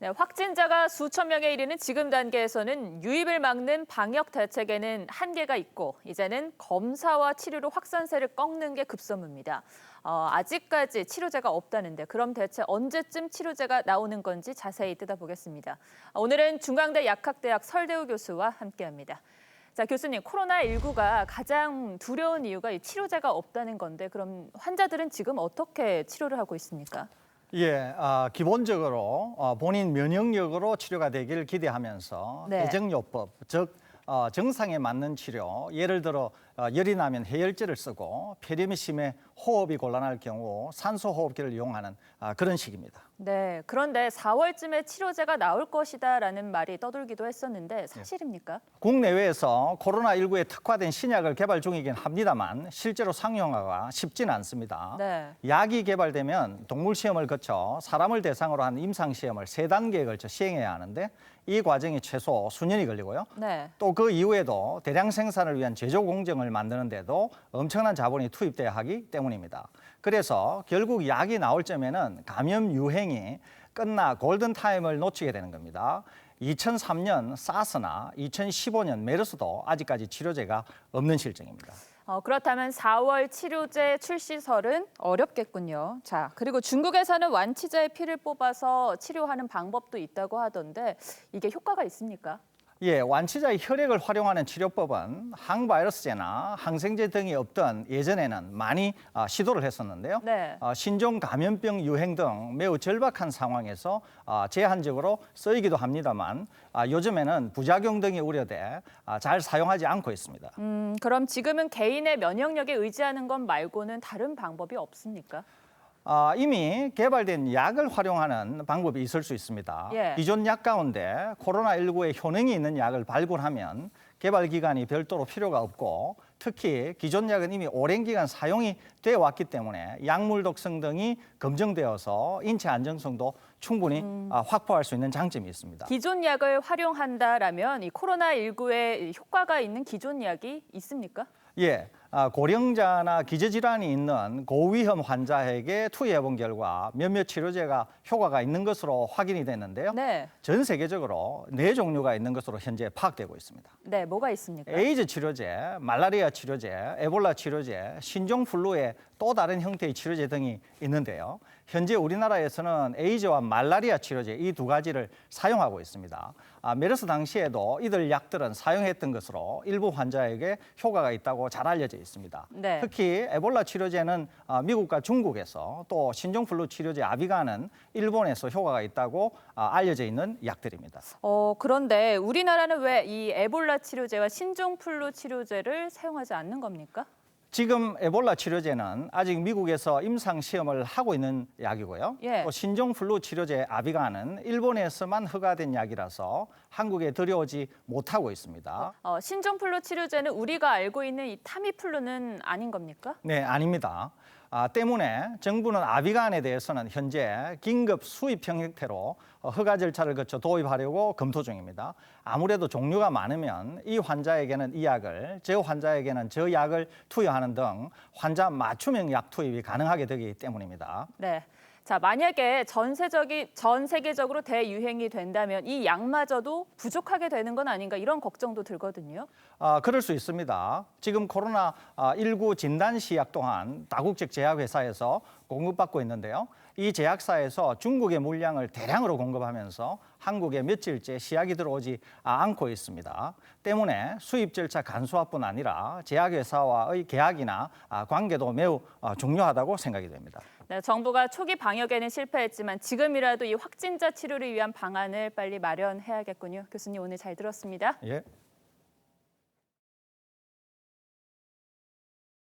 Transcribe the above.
네, 확진자가 수천 명에 이르는 지금 단계에서는 유입을 막는 방역 대책에는 한계가 있고 이제는 검사와 치료로 확산세를 꺾는 게 급선무입니다. 아직까지 치료제가 없다는데 그럼 대체 언제쯤 치료제가 나오는 건지 자세히 뜯어보겠습니다. 오늘은 중강대 약학대학 설대우 교수와 함께합니다. 자, 교수님, 코로나19가 가장 두려운 이유가 이 치료제가 없다는 건데 그럼 환자들은 지금 어떻게 치료를 하고 있습니까? 예, 기본적으로 본인 면역력으로 치료가 되길 기대하면서 네. 대증요법, 즉 정상에 맞는 치료, 예를 들어 열이 나면 해열제를 쓰고 폐렴이 심해 호흡이 곤란할 경우 산소호흡기를 이용하는 그런 식입니다. 네, 그런데 4월쯤에 치료제가 나올 것이다라는 말이 떠돌기도 했었는데 사실입니까? 국내외에서 코로나19에 특화된 신약을 개발 중이긴 합니다만 실제로 상용화가 쉽지는 않습니다. 네. 약이 개발되면 동물 시험을 거쳐 사람을 대상으로 한 임상 시험을 3단계에 걸쳐 시행해야 하는데 이 과정이 최소 수년이 걸리고요. 네. 또 그 이후에도 대량 생산을 위한 제조 공정을 만드는데도 엄청난 자본이 투입돼야 하기 때문입니다. 그래서 결국 약이 나올 점에는 감염 유행이 끝나 골든타임을 놓치게 되는 겁니다. 2003년 사스나 2015년 메르스도 아직까지 치료제가 없는 실정입니다. 그렇다면 4월 치료제 출시설은 어렵겠군요. 자, 그리고 중국에서는 완치자의 피를 뽑아서 치료하는 방법도 있다고 하던데 이게 효과가 있습니까? 예, 완치자의 혈액을 활용하는 치료법은 항바이러스제나 항생제 등이 없던 예전에는 많이 시도를 했었는데요. 네. 신종 감염병 유행 등 매우 절박한 상황에서 제한적으로 쓰이기도 합니다만 요즘에는 부작용 등이 우려돼 잘 사용하지 않고 있습니다. 그럼 지금은 개인의 면역력에 의지하는 것 말고는 다른 방법이 없습니까? 이미 개발된 약을 활용하는 방법이 있을 수 있습니다. 예. 기존 약 가운데 코로나19에 효능이 있는 약을 발굴하면 개발 기간이 별도로 필요가 없고 특히 기존 약은 이미 오랜 기간 사용이 되어 왔기 때문에 약물 독성 등이 검증되어서 인체 안정성도 충분히 확보할 수 있는 장점이 있습니다. 기존 약을 활용한다라면 이 코로나19에 효과가 있는 기존 약이 있습니까? 예, 고령자나 기저질환이 있는 고위험 환자에게 투여해본 결과 몇몇 치료제가 효과가 있는 것으로 확인이 됐는데요. 네. 전 세계적으로 4종류가 있는 것으로 현재 파악되고 있습니다. 네, 뭐가 있습니까? 에이즈 치료제, 말라리아 치료제, 에볼라 치료제, 신종플루의 또 다른 형태의 치료제 등이 있는데요. 현재 우리나라에서는 에이즈와 말라리아 치료제 이 두 가지를 사용하고 있습니다. 메르스 당시에도 이들 약들은 사용했던 것으로 일부 환자에게 효과가 있다고 잘 알려져 있습니다. 네. 특히 에볼라 치료제는 미국과 중국에서 또 신종플루 치료제 아비가는 일본에서 효과가 있다고 알려져 있는 약들입니다. 그런데 우리나라는 왜 이 에볼라 치료제와 신종플루 치료제를 사용하지 않는 겁니까? 지금 에볼라 치료제는 아직 미국에서 임상 시험을 하고 있는 약이고요. 예. 또 신종플루 치료제 아비가는 일본에서만 허가된 약이라서 한국에 들여오지 못하고 있습니다. 신종플루 치료제는 우리가 알고 있는 이 타미플루는 아닌 겁니까? 네, 아닙니다. 때문에 정부는 아비간에 대해서는 현재 긴급 수입형 형태로 허가 절차를 거쳐 도입하려고 검토 중입니다. 아무래도 종류가 많으면 이 환자에게는 이 약을, 저 환자에게는 저 약을 투여하는 등 환자 맞춤형 약 투입이 가능하게 되기 때문입니다. 네. 자, 만약에 전 세계적으로 대유행이 된다면 이 약마저도 부족하게 되는 건 아닌가 이런 걱정도 들거든요. 그럴 수 있습니다. 지금 코로나19 진단시약 또한 다국적 제약회사에서 공급받고 있는데요. 이 제약사에서 중국의 물량을 대량으로 공급하면서 한국에 며칠째 시약이 들어오지 않고 있습니다. 때문에 수입 절차 간소화뿐 아니라 제약회사와의 계약이나 관계도 매우 중요하다고 생각이 됩니다. 네, 정부가 초기 방역에는 실패했지만 지금이라도 이 확진자 치료를 위한 방안을 빨리 마련해야겠군요. 교수님 오늘 잘 들었습니다. 예.